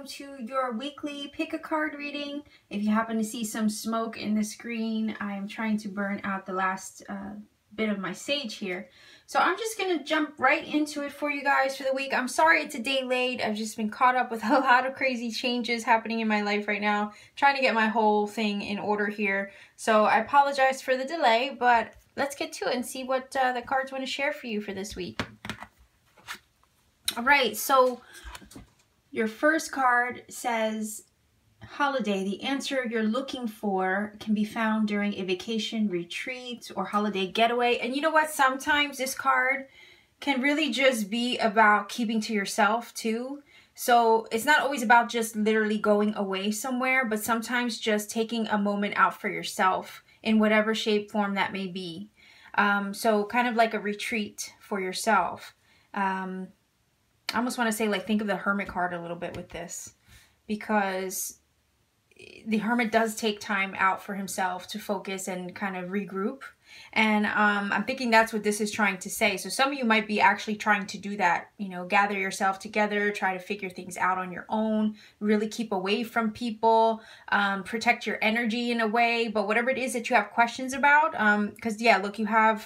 to your weekly pick a card reading. If you happen to see some smoke in the screen, I'm trying to burn out the last bit of my sage here. So I'm just going to jump right into it for you guys for the week. I'm sorry it's a day late. I've just been caught up with a lot of crazy changes happening in my life right now, trying to get my whole thing in order here. So I apologize for the delay, but let's get to it and see what the cards want to share for you for this week. All right, so your first card says, holiday. The answer you're looking for can be found during a vacation, retreat, or holiday getaway. And you know what? Sometimes this card can really just be about keeping to yourself too. So it's not always about just literally going away somewhere, but sometimes just taking a moment out for yourself in whatever shape, form that may be. So kind of like a retreat for yourself. I almost want to say, like, think of the Hermit card a little bit with this, because the Hermit does take time out for himself to focus and kind of regroup. And I'm thinking that's what this is trying to say. So some of you might be actually trying to do that, you know, gather yourself together, try to figure things out on your own, really keep away from people, protect your energy in a way. But whatever it is that you have questions about, because yeah, look, you have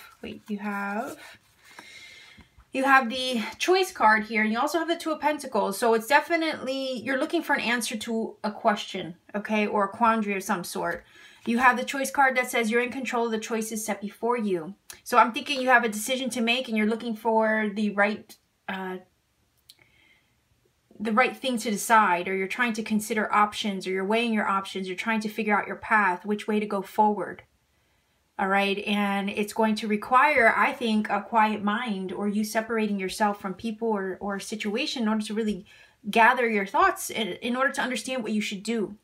the Choice card here, and you also have the Two of Pentacles. So it's definitely, you're looking for an answer to a question, okay, or a quandary of some sort. You have the Choice card that says you're in control of the choices set before you. So I'm thinking you have a decision to make, and you're looking for the right thing to decide, or you're trying to consider options, or you're weighing your options, you're trying to figure out your path, which way to go forward. All right, and it's going to require, I think, a quiet mind, or you separating yourself from people or a situation in order to really gather your thoughts in order to understand what you should do.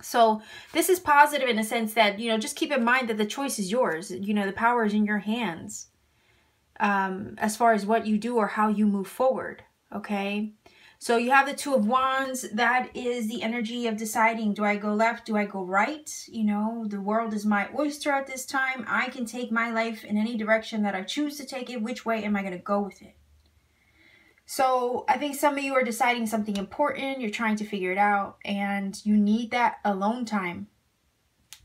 So this is positive in a sense that, you know, just keep in mind that the choice is yours. You know, the power is in your hands as far as what you do or how you move forward, okay? So you have the Two of Wands. That is the energy of deciding, do I go left? Do I go right? You know, the world is my oyster at this time. I can take my life in any direction that I choose to take it. Which way am I going to go with it? So I think some of you are deciding something important. You're trying to figure it out, and you need that alone time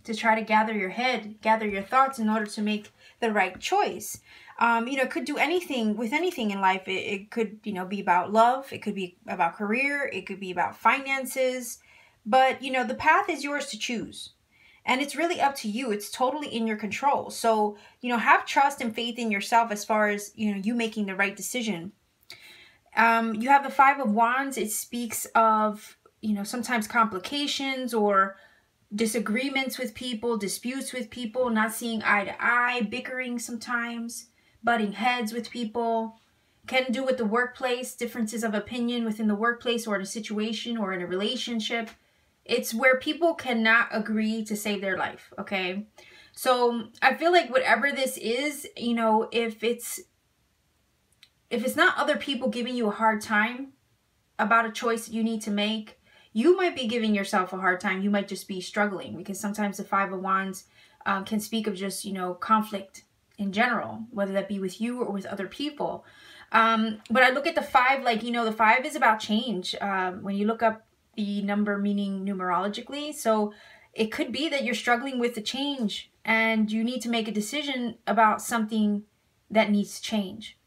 to try to gather your head, gather your thoughts in order to make the right choice. You know, it could do anything with anything in life. It could, you know, be about love. It could be about career. It could be about finances. But, you know, the path is yours to choose. And it's really up to you. It's totally in your control. So, you know, have trust and faith in yourself as far as, you know, you making the right decision. You have the Five of Wands. It speaks of, you know, sometimes complications or disagreements with people, disputes with people, not seeing eye to eye, bickering sometimes, butting heads with people. Can do with the workplace, differences of opinion within the workplace or in a situation or in a relationship. It's where people cannot agree to save their life, okay? So I feel like whatever this is, you know, if it's not other people giving you a hard time about a choice that you need to make, you might be giving yourself a hard time. You might just be struggling, because sometimes the Five of Wands can speak of just, you know, conflict in general, whether that be with you or with other people. But I look at the five, like, you know, the five is about change. When you look up the number meaning numerologically, so it could be that you're struggling with the change and you need to make a decision about something that needs to change,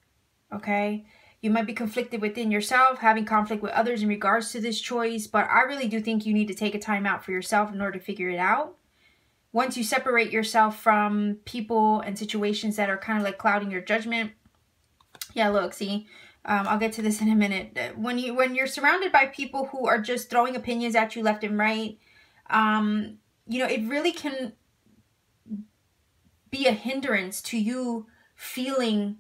okay? You might be conflicted within yourself, having conflict with others in regards to this choice, but I really do think you need to take a time out for yourself in order to figure it out. Once you separate yourself from people and situations that are kind of like clouding your judgment. Yeah, look, see, I'll get to this in a minute. When you're surrounded by people who are just throwing opinions at you left and right, you know, it really can be a hindrance to you feeling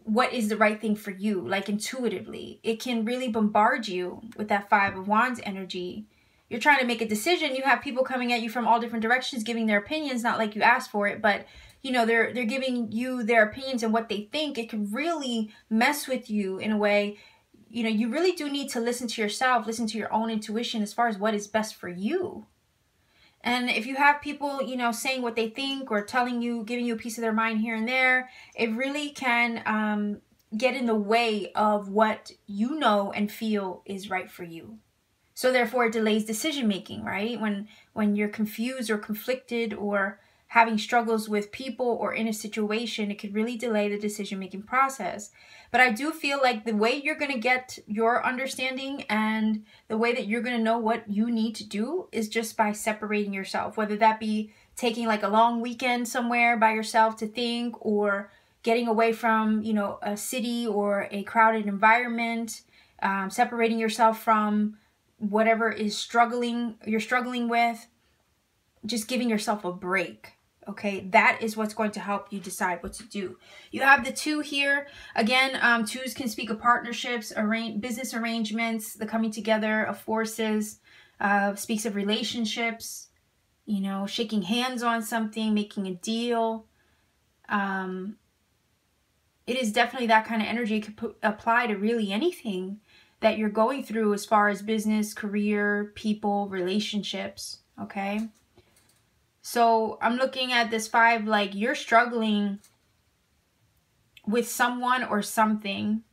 what is the right thing for you, like intuitively. It can really bombard you with that Five of Wands energy. You're trying to make a decision. You have people coming at you from all different directions, giving their opinions, not like you asked for it, but you know, they're giving you their opinions and what they think. It can really mess with you in a way. You know, you really do need to listen to yourself, listen to your own intuition as far as what is best for you. And if you have people, you know, saying what they think or telling you, giving you a piece of their mind here and there, it really can get in the way of what you know and feel is right for you. So therefore it delays decision making, right? When you're confused or conflicted or having struggles with people or in a situation, it could really delay the decision making process. But I do feel like the way you're going to get your understanding and the way that you're going to know what you need to do is just by separating yourself, whether that be taking like a long weekend somewhere by yourself to think, or getting away from, you know, a city or a crowded environment, separating yourself from whatever is you're struggling with, just giving yourself a break. Okay, that is what's going to help you decide what to do. You have the 2 here. Again, 2s can speak of partnerships, business arrangements, the coming together of forces, speaks of relationships, you know, shaking hands on something, making a deal. It is definitely that kind of energy. It could apply to really anything that you're going through as far as business, career, people, relationships, okay? So I'm looking at this 5 like you're struggling with someone or something,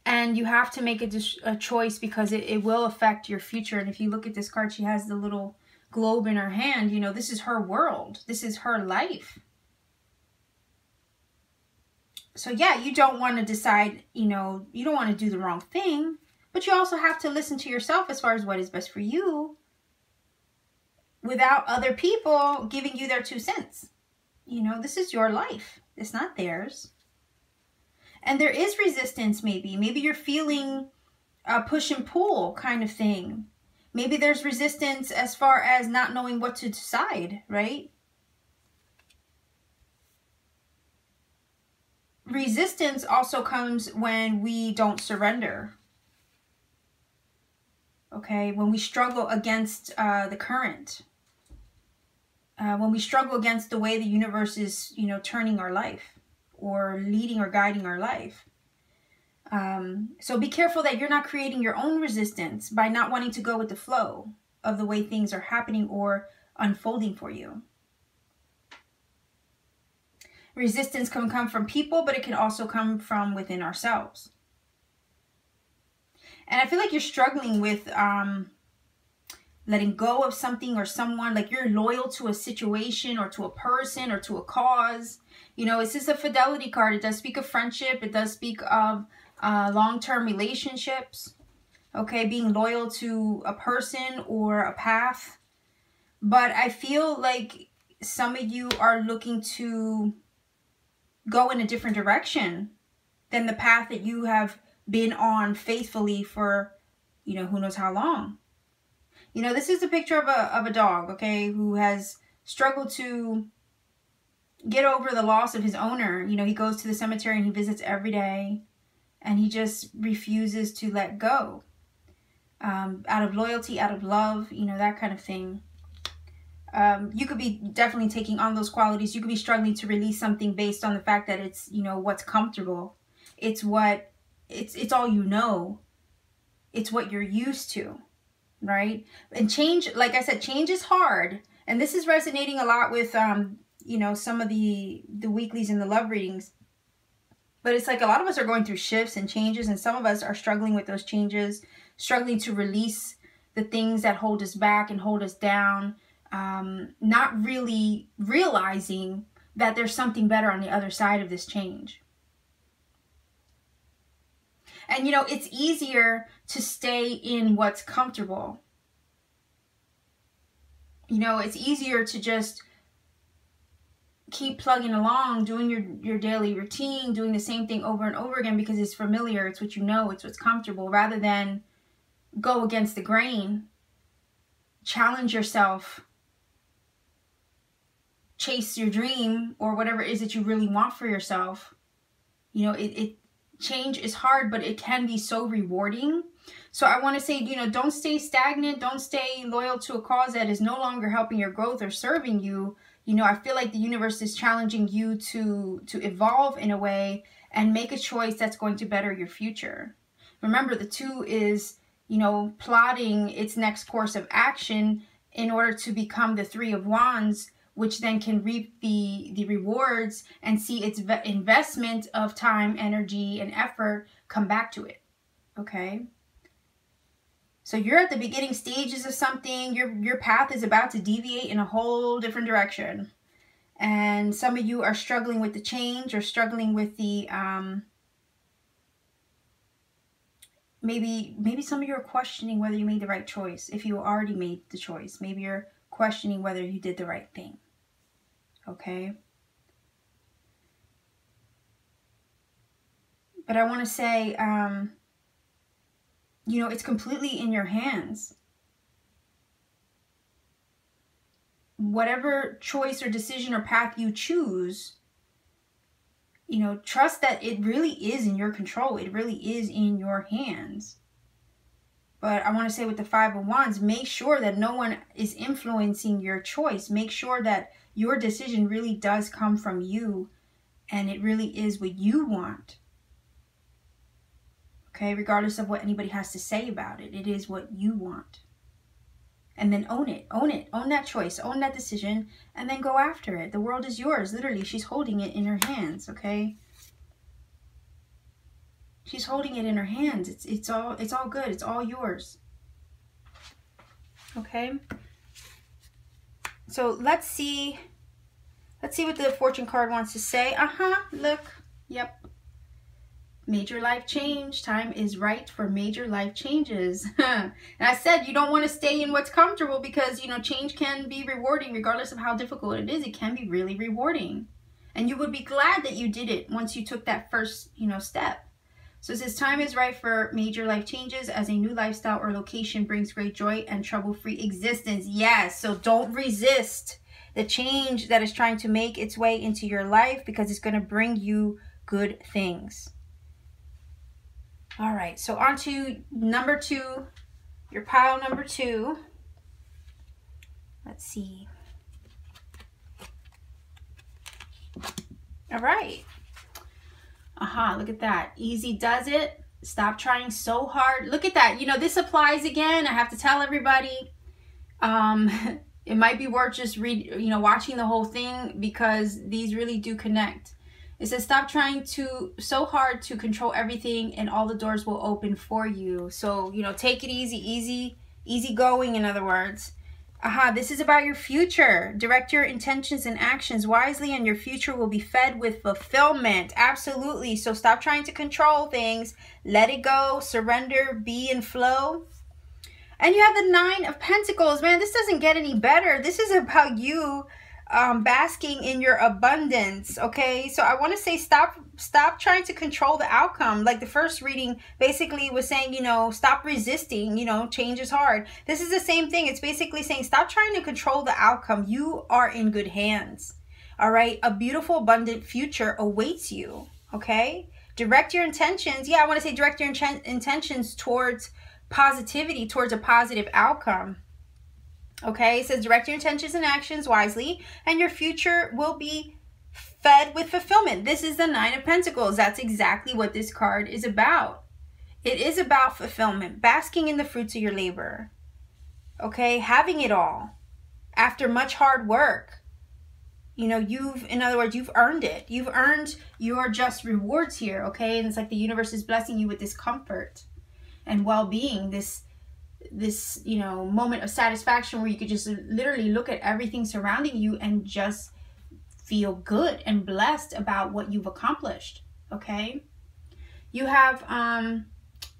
and you have to make a choice because it will affect your future. And if you look at this card, she has the little globe in her hand. You know, this is her world. This is her life. So yeah, you don't want to decide, you know, you don't want to do the wrong thing, but you also have to listen to yourself as far as what is best for you without other people giving you their 2 cents. You know, this is your life. It's not theirs. And there is resistance maybe. Maybe you're feeling a push and pull kind of thing. Maybe there's resistance as far as not knowing what to decide, right? Resistance also comes when we don't surrender. Okay, when we struggle against the current. When we struggle against the way the universe is, you know, turning our life or leading or guiding our life. So be careful that you're not creating your own resistance by not wanting to go with the flow of the way things are happening or unfolding for you. Resistance can come from people, but it can also come from within ourselves. And I feel like you're struggling with letting go of something or someone, like you're loyal to a situation or to a person or to a cause. You know, this is a fidelity card. It does speak of friendship. It does speak of long-term relationships. Okay, being loyal to a person or a path. But I feel like some of you are looking to go in a different direction than the path that you have been on faithfully for, you know, who knows how long. You know, this is a picture of a dog, okay, who has struggled to get over the loss of his owner. You know, he goes to the cemetery and he visits every day, and he just refuses to let go. Out of loyalty, out of love, you know, that kind of thing. You could be definitely taking on those qualities. You could be struggling to release something based on the fact that it's, you know, what's comfortable. It's all you know. It's what you're used to. Right? And change, like I said, change is hard. And this is resonating a lot with, you know, some of the weeklies and the love readings. But it's like a lot of us are going through shifts and changes, and some of us are struggling with those changes, struggling to release the things that hold us back and hold us down, not really realizing that there's something better on the other side of this change. And, you know, it's easier to stay in what's comfortable. You know, it's easier to just keep plugging along, doing your daily routine, doing the same thing over and over again because it's familiar, it's what you know, it's what's comfortable, rather than go against the grain, challenge yourself, chase your dream or whatever it is that you really want for yourself. You know, change is hard, but it can be so rewarding. So I want to say, you know, don't stay stagnant. Don't stay loyal to a cause that is no longer helping your growth or serving you. You know, I feel like the universe is challenging you to evolve in a way and make a choice that's going to better your future. Remember, the 2 is, you know, plotting its next course of action in order to become the 3 of Wands, which then can reap the rewards and see its investment of time, energy, and effort come back to it. Okay? So you're at the beginning stages of something. Your path is about to deviate in a whole different direction. And some of you are struggling with the change, or struggling with the maybe some of you are questioning whether you made the right choice. If you already made the choice, maybe you're questioning whether you did the right thing. Okay? But I want to say, you know, it's completely in your hands. Whatever choice or decision or path you choose, you know, trust that it really is in your control. It really is in your hands. But I want to say with the Five of Wands, make sure that no one is influencing your choice. Make sure that your decision really does come from you, and it really is what you want. Okay, regardless of what anybody has to say about it, it is what you want. And then own it, own that choice, own that decision, and then go after it. The world is yours. Literally, she's holding it in her hands, okay? She's holding it in her hands. It's all good. It's all yours. Okay? So let's see what the Fortune card wants to say. Look. Yep. Major life change. Time is right for major life changes. And I said you don't want to stay in what's comfortable, because, you know, change can be rewarding regardless of how difficult it is. It can be really rewarding. And you would be glad that you did it once you took that first, you know, step. So it says time is right for major life changes, as a new lifestyle or location brings great joy and trouble-free existence. Yes, so don't resist the change that is trying to make its way into your life, because it's going to bring you good things. All right, so on to number 2, your pile number 2. Let's see. All right. Look at that. Easy does it. Stop trying so hard. Look at that. You know, this applies again. I have to tell everybody. It might be worth just watching the whole thing, because these really do connect. It says, stop trying so hard to control everything, and all the doors will open for you. So, you know, take it easy going, in other words. This is about your future. Direct your intentions and actions wisely, and your future will be fed with fulfillment. Absolutely. So stop trying to control things. Let it go. Surrender. Be and flow. And you have the Nine of Pentacles. Man, this doesn't get any better. This is about you basking in your abundance. Okay, so I want to say stop trying to control the outcome. Like the first reading basically was saying, you know, stop resisting. You know, change is hard. This is the same thing. It's basically saying stop trying to control the outcome. You are in good hands. All right, a beautiful abundant future awaits you. Okay, direct your intentions. I want to say direct your intentions towards positivity, towards a positive outcome. Okay, it says direct your intentions and actions wisely, and your future will be fed with fulfillment. This is the Nine of Pentacles. That's exactly what this card is about. It is about fulfillment, basking in the fruits of your labor. Okay, having it all after much hard work. You know, in other words, you've earned it. You've earned your just rewards here, okay? And it's like the universe is blessing you with this comfort and well-being, this you know, moment of satisfaction where you could just literally look at everything surrounding you and just feel good and blessed about what you've accomplished. Okay, you have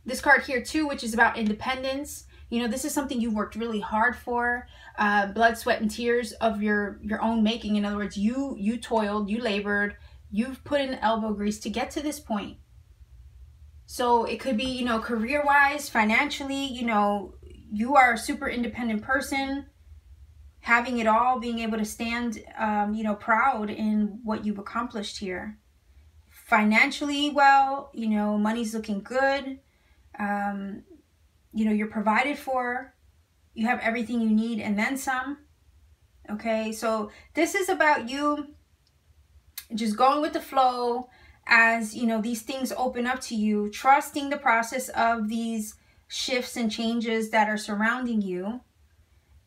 this card here too, which is about independence. You know, this is something you've worked really hard for, blood, sweat, and tears of your own making. In other words, you toiled, you labored, you've put in elbow grease to get to this point. So it could be, you know, career-wise, financially, you know, you are a super independent person, having it all, being able to stand, you know, proud in what you've accomplished here. Financially, well, you know, money's looking good. You know, you're provided for. You have everything you need and then some. Okay, so this is about you just going with the flow, as you know, these things open up to you, trusting the process of these shifts and changes that are surrounding you,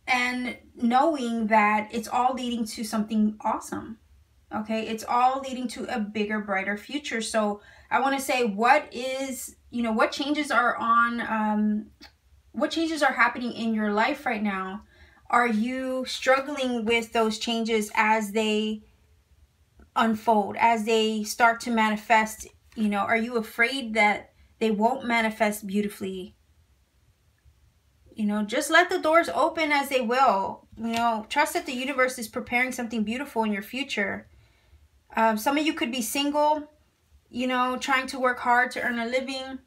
and knowing that it's all leading to something awesome. Okay, it's all leading to a bigger, brighter future. So I want to say, what is, what changes are what changes are happening in your life right now? Are you struggling with those changes as they unfold, as they start to manifest? Are you afraid that they won't manifest beautifully? Just let the doors open as they will. Trust that the universe is preparing something beautiful in your future. Some of you could be single, trying to work hard to earn a living.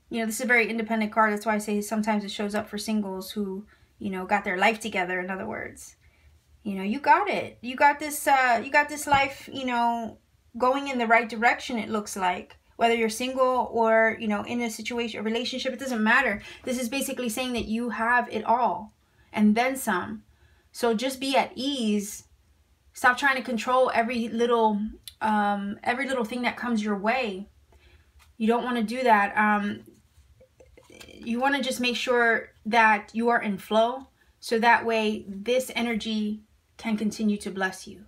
This is a very independent card. That's why I say sometimes it shows up for singles who, got their life together, in other words. You got it. You got this life, going in the right direction, it looks like. Whether you're single or, in a situation, a relationship, it doesn't matter. This is basically saying that you have it all and then some. So just be at ease. Stop trying to control every little thing that comes your way. You don't want to do that. You want to just make sure that you are in flow, so that way this energy can continue to bless you.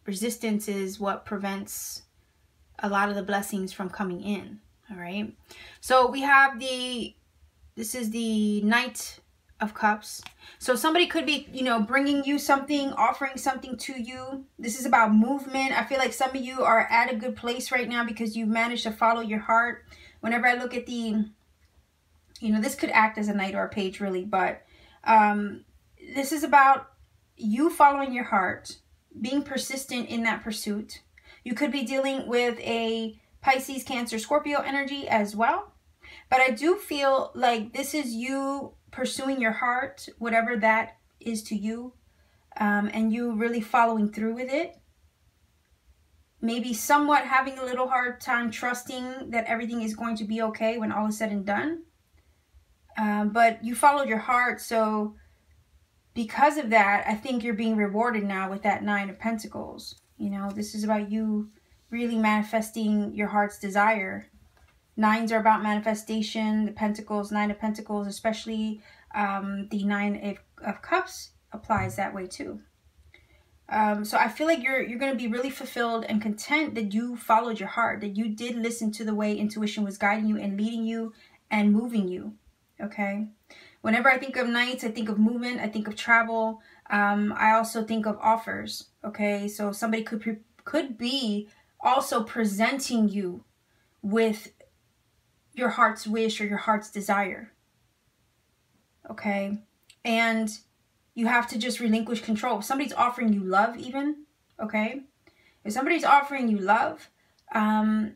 Resistance is what prevents a lot of the blessings from coming in. All right. So we have this is the Knight of Cups. So somebody could be, bringing you something, offering something to you. This is about movement. I feel like some of you are at a good place right now because you've managed to follow your heart. Whenever I look at this could act as a knight or a page, really, but this is about you following your heart, being persistent in that pursuit. You could be dealing with a Pisces, Cancer, Scorpio energy as well. But I do feel like this is you pursuing your heart, whatever that is to you, and you really following through with it. Maybe somewhat having a little hard time trusting that everything is going to be okay when all is said and done. But you followed your heart, so because of that, I think you're being rewarded now with that Nine of Pentacles. This is about you really manifesting your heart's desire. Nines are about manifestation. The Pentacles, Nine of Pentacles, especially the Nine of Cups applies that way too. So I feel like you're going to be really fulfilled and content that you followed your heart, that you did listen to the way intuition was guiding you and leading you and moving you. Okay. Whenever I think of Knights, I think of movement. I think of travel. I also think of offers. Okay. So somebody could be also presenting you with your heart's wish or your heart's desire. Okay. And you have to just relinquish control. If somebody's offering you love even, okay. If somebody's offering you love, I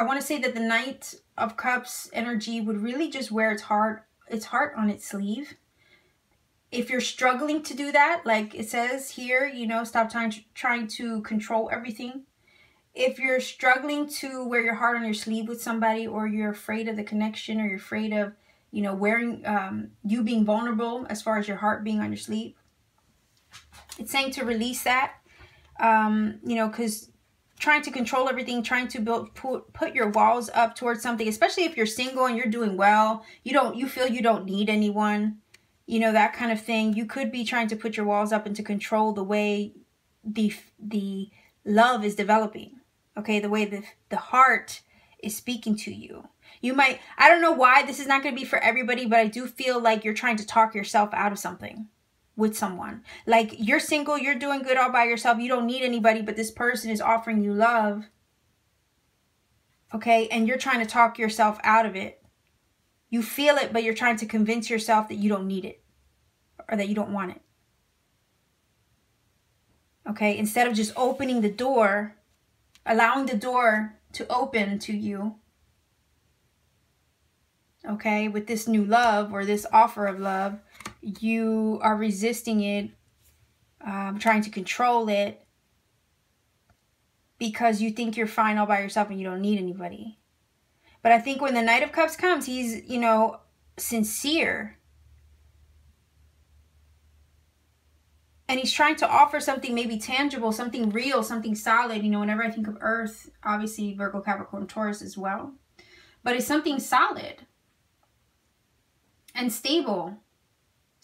want to say that the Knight of Cups energy would really just wear its heart on its sleeve. If you're struggling to do that, like it says here, stop trying to control everything. If you're struggling to wear your heart on your sleeve with somebody, or you're afraid of the connection, or you're afraid of, wearing, you being vulnerable as far as your heart being on your sleeve, it's saying to release that, because trying to control everything, trying to put your walls up towards something, especially if you're single and you're doing well, you feel you don't need anyone, that kind of thing. You could be trying to put your walls up and to control the way the love is developing. Okay, the way the heart is speaking to you. You might, I don't know why this is not going to be for everybody, but I do feel like you're trying to talk yourself out of something with someone. Like you're single, you're doing good all by yourself, you don't need anybody, but this person is offering you love. Okay, and you're trying to talk yourself out of it. You feel it, but you're trying to convince yourself that you don't need it, or that you don't want it. Okay, instead of just opening the door, allowing the door to open to you, okay, with this new love or this offer of love, you are resisting it, trying to control it, because you think you're fine all by yourself and you don't need anybody. But I think when the Knight of Cups comes, he's, sincere. And he's trying to offer something maybe tangible, something real, something solid. Whenever I think of Earth, obviously Virgo, Capricorn, Taurus as well. But it's something solid and stable.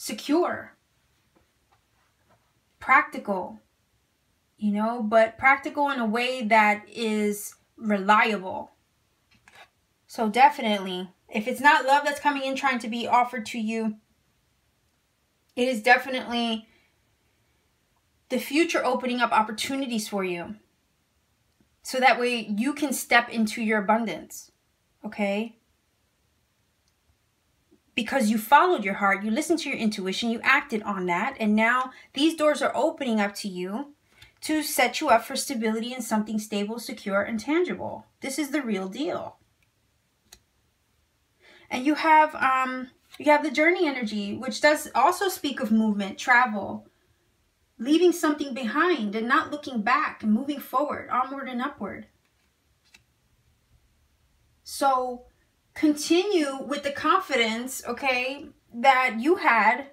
secure, practical, you know, but practical in a way that is reliable. So definitely, if it's not love that's coming in trying to be offered to you, it is definitely the future opening up opportunities for you. So that way you can step into your abundance, okay? Because you followed your heart, you listened to your intuition, you acted on that, and now these doors are opening up to you to set you up for stability and something stable, secure, and tangible. This is the real deal. And you have the journey energy, which does also speak of movement, travel, leaving something behind and not looking back and moving forward, onward and upward. So continue with the confidence, okay, that you had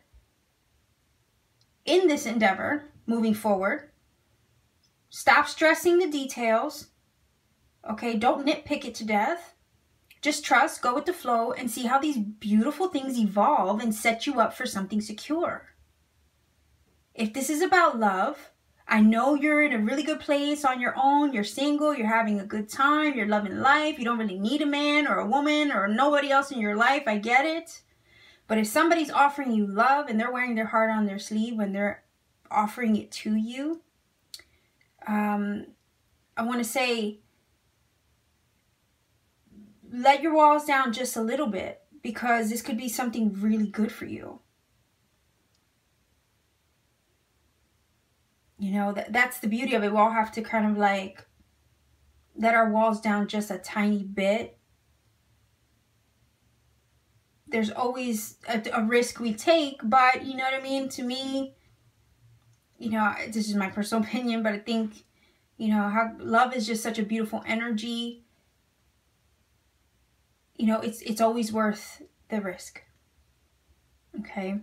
in this endeavor moving forward. Stop stressing the details, okay? Don't nitpick it to death. Just trust, go with the flow, and see how these beautiful things evolve and set you up for something secure. If this is about love, I know you're in a really good place on your own. You're single, you're having a good time, you're loving life. You don't really need a man or a woman or nobody else in your life. I get it. But if somebody's offering you love and they're wearing their heart on their sleeve when they're offering it to you, I want to say, let your walls down just a little bit, because this could be something really good for you. You know, that's the beauty of it. We all have to kind of like let our walls down just a tiny bit. There's always a risk we take, but you know what I mean? To me, you know, this is my personal opinion, but I think, you know, how love is just such a beautiful energy. You know, it's always worth the risk. Okay?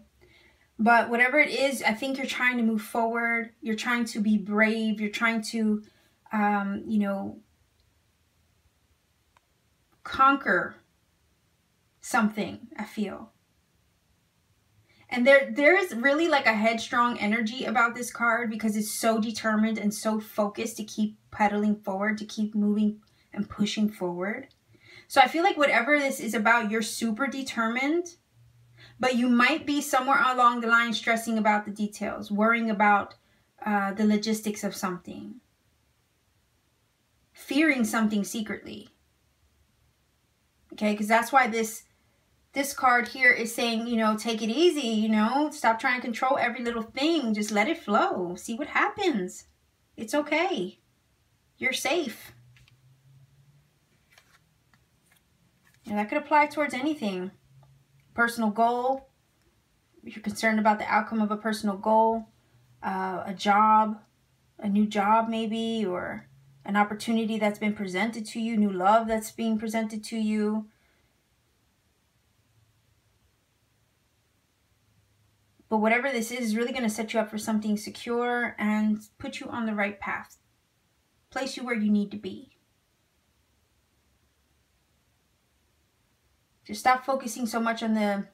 But whatever it is, I think you're trying to move forward. You're trying to be brave. You're trying to, you know, conquer something, I feel. And there is really like a headstrong energy about this card, because it's so determined and so focused to keep pedaling forward, to keep moving and pushing forward. So I feel like whatever this is about, you're super determined, but you might be somewhere along the line stressing about the details, worrying about the logistics of something, fearing something secretly. Okay, because that's why this card here is saying, you know, take it easy, you know, stop trying to control every little thing. Just let it flow. See what happens. It's okay. You're safe. And that could apply towards anything. Personal goal. If you're concerned about the outcome of a personal goal, a job, a new job maybe, or an opportunity that's been presented to you, new love that's being presented to you. But whatever this is really going to set you up for something secure and put you on the right path. Place you where you need to be. Just stop focusing so much on the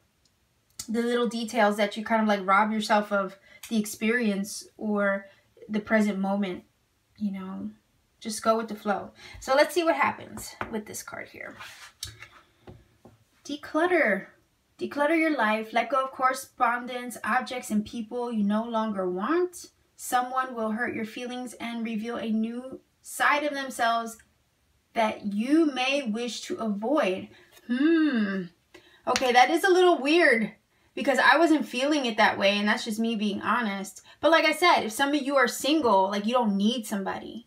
little details that you kind of like rob yourself of the experience or the present moment, you know. Just go with the flow. So let's see what happens with this card here. Declutter. Declutter your life. Let go of correspondence, objects, and people you no longer want. Someone will hurt your feelings and reveal a new side of themselves that you may wish to avoid. Okay, that is a little weird, because I wasn't feeling it that way, and that's just me being honest. But like I said, if some of you are single, like you don't need somebody.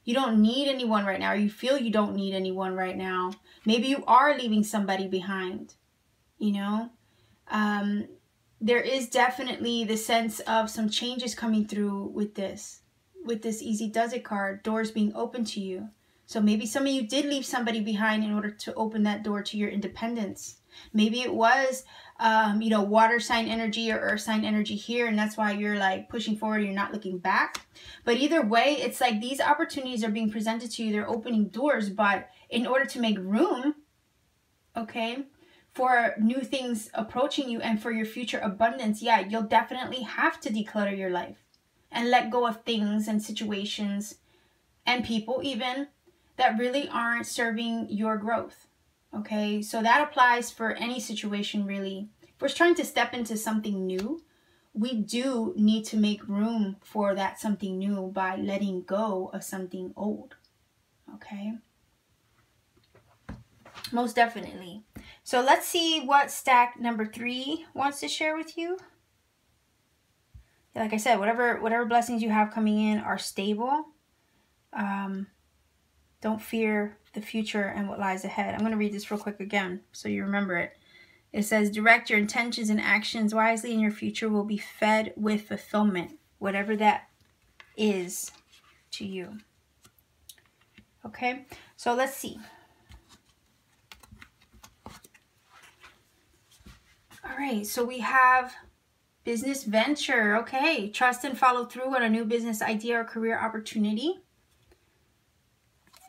You don't need anyone right now, or you feel you don't need anyone right now. Maybe you are leaving somebody behind, you know. There is definitely the sense of some changes coming through with this Easy Does It card, doors being open to you. So maybe some of you did leave somebody behind in order to open that door to your independence. Maybe it was, you know, water sign energy or earth sign energy here, and that's why you're like pushing forward, you're not looking back. But either way, it's like these opportunities are being presented to you. They're opening doors, but in order to make room, okay, for new things approaching you and for your future abundance, yeah, you'll definitely have to declutter your life and let go of things and situations and people even that really aren't serving your growth. Okay, so that applies for any situation really. If we're trying to step into something new, we do need to make room for that something new by letting go of something old. Okay, most definitely. So let's see what stack number 3 wants to share with you. Like I said, whatever blessings you have coming in are stable. Don't fear the future and what lies ahead. I'm going to read this real quick again so you remember it. It says, direct your intentions and actions wisely and your future will be fed with fulfillment, whatever that is to you. Okay, so let's see. All right, so we have business venture. Okay, trust and follow through on a new business idea or career opportunity.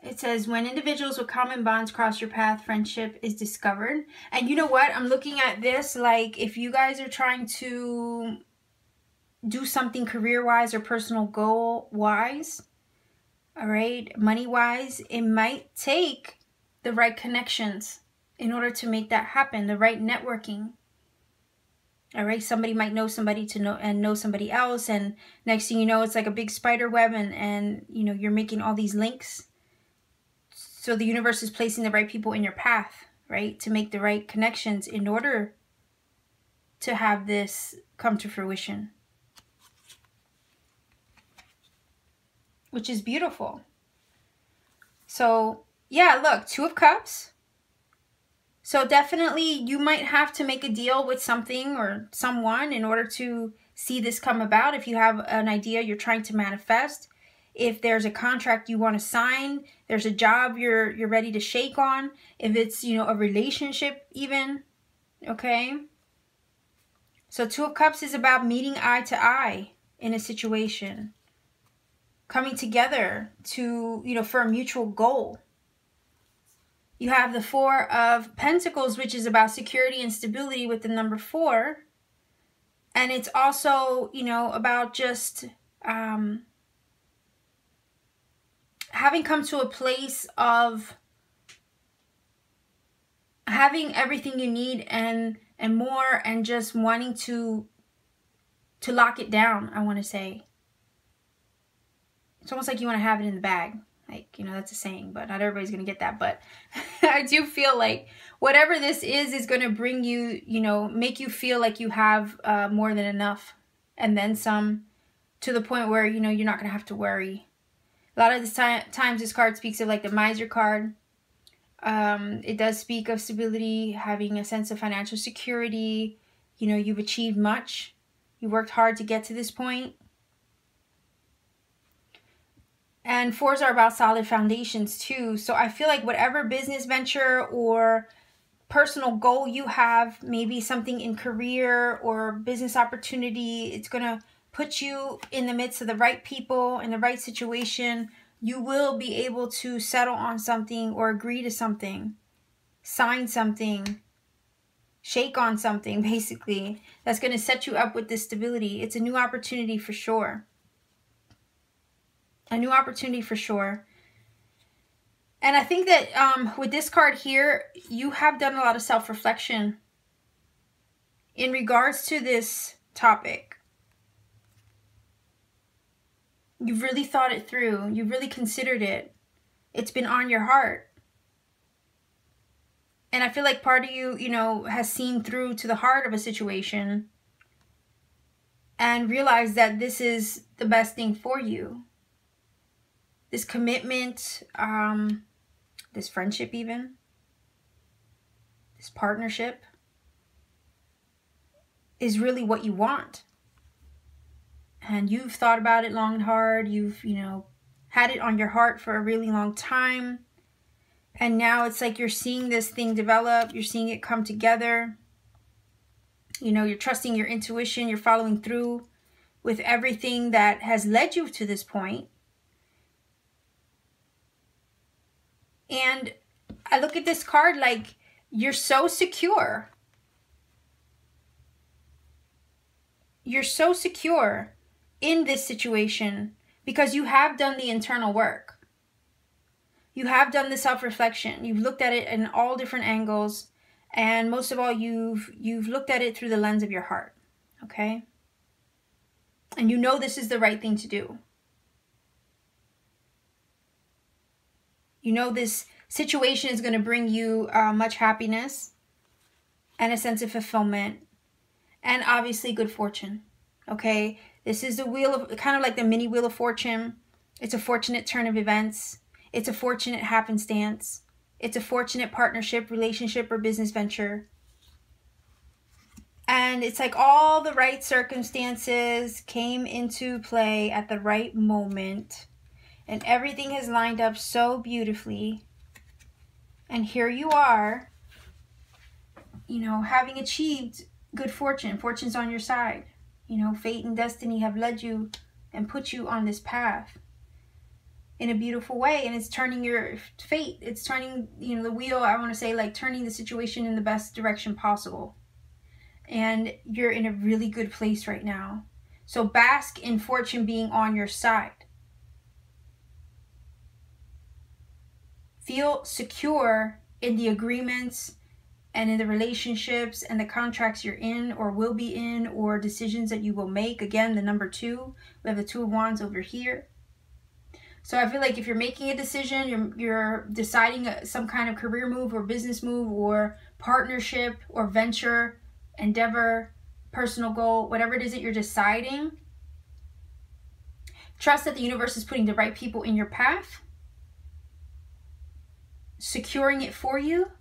It says, when individuals with common bonds cross your path, friendship is discovered. And you know what? I'm looking at this like if you guys are trying to do something career-wise or personal goal-wise, all right, money-wise, it might take the right connections in order to make that happen, the right networking. All right, somebody might know somebody to know and know somebody else, and next thing you know, it's like a big spider web, and you know, you're making all these links. So the universe is placing the right people in your path, right, to make the right connections in order to have this come to fruition, which is beautiful. So yeah, look, 2 of Cups. So definitely you might have to make a deal with something or someone in order to see this come about. If you have an idea you're trying to manifest, if there's a contract you want to sign, there's a job you're ready to shake on, if it's, you know, a relationship even, okay? So 2 of Cups is about meeting eye to eye in a situation, coming together to, you know, for a mutual goal. You have the 4 of Pentacles, which is about security and stability with the number 4. And it's also, you know, about just having come to a place of having everything you need and more, and just wanting to lock it down, I want to say. It's almost like you want to have it in the bag. Like, you know, that's a saying, but not everybody's going to get that. But I do feel like whatever this is going to bring you, you know, make you feel like you have more than enough and then some, to the point where, you know, you're not going to have to worry. A lot of the times this card speaks of like the Miser card. It does speak of stability, having a sense of financial security. You know, you've achieved much. You worked hard to get to this point. And 4s are about solid foundations too. So I feel like whatever business venture or personal goal you have, maybe something in career or business opportunity, it's going to put you in the midst of the right people, in the right situation. You will be able to settle on something or agree to something, sign something, shake on something, basically, that's going to set you up with this stability. It's a new opportunity for sure. A new opportunity for sure. And I think that with this card here, you have done a lot of self-reflection in regards to this topic. You've really thought it through. You've really considered it. It's been on your heart. And I feel like part of you, you know, has seen through to the heart of a situation and realized that this is the best thing for you. This commitment, this friendship even, this partnership is really what you want. And you've thought about it long and hard. You've, you know, had it on your heart for a really long time. And now it's like you're seeing this thing develop. You're seeing it come together. You know, you're trusting your intuition. You're following through with everything that has led you to this point. And I look at this card like You're so secure. You're so secure in this situation because you have done the internal work. You have done the self-reflection. You've looked at it in all different angles, and most of all, you've looked at it through the lens of your heart, okay? And you know this is the right thing to do. You know this situation is going to bring you much happiness and a sense of fulfillment and obviously good fortune, okay? This is the wheel of, kind of like the mini wheel of fortune. It's a fortunate turn of events. It's a fortunate happenstance. It's a fortunate partnership, relationship, or business venture. And it's like all the right circumstances came into play at the right moment. And everything has lined up so beautifully. And here you are, you know, having achieved good fortune. Fortune's on your side. You know, fate and destiny have led you and put you on this path in a beautiful way. And it's turning your fate. It's turning, you know, the wheel, I want to say, like turning the situation in the best direction possible. And you're in a really good place right now. So bask in fortune being on your side. Feel secure in the agreements and in the relationships and the contracts you're in or will be in, or decisions that you will make. Again, the number 2, we have the 2 of Wands over here. So I feel like if you're making a decision, you're deciding some kind of career move or business move or partnership or venture, endeavor, personal goal, whatever it is that you're deciding, trust that the universe is putting the right people in your path, securing it for you.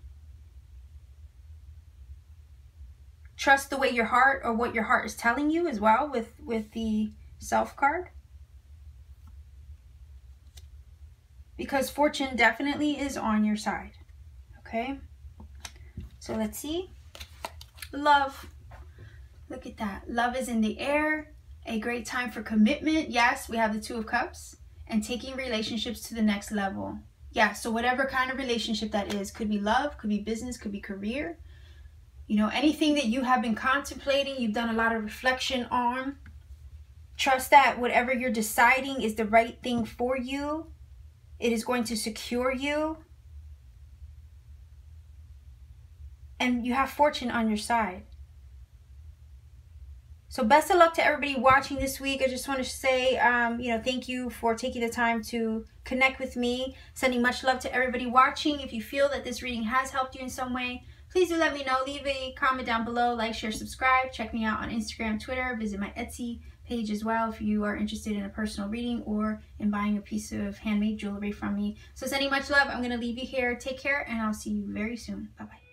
Trust the way your heart, or what your heart is telling you as well, with the Self card. Because fortune definitely is on your side. Okay? So let's see. Love. Look at that. Love is in the air. A great time for commitment. Yes, we have the 2 of Cups. And taking relationships to the next level. Yeah, so whatever kind of relationship that is. Could be love, could be business, could be career. You know, anything that you have been contemplating, you've done a lot of reflection on. Trust that whatever you're deciding is the right thing for you. It is going to secure you. And you have fortune on your side. So best of luck to everybody watching this week. I just want to say, you know, thank you for taking the time to connect with me. Sending much love to everybody watching. If you feel that this reading has helped you in some way, please do let me know. Leave a comment down below. Like, share, subscribe. Check me out on Instagram, Twitter. Visit my Etsy page as well if you are interested in a personal reading or in buying a piece of handmade jewelry from me. So sending much love. I'm going to leave you here. Take care, and I'll see you very soon. Bye-bye.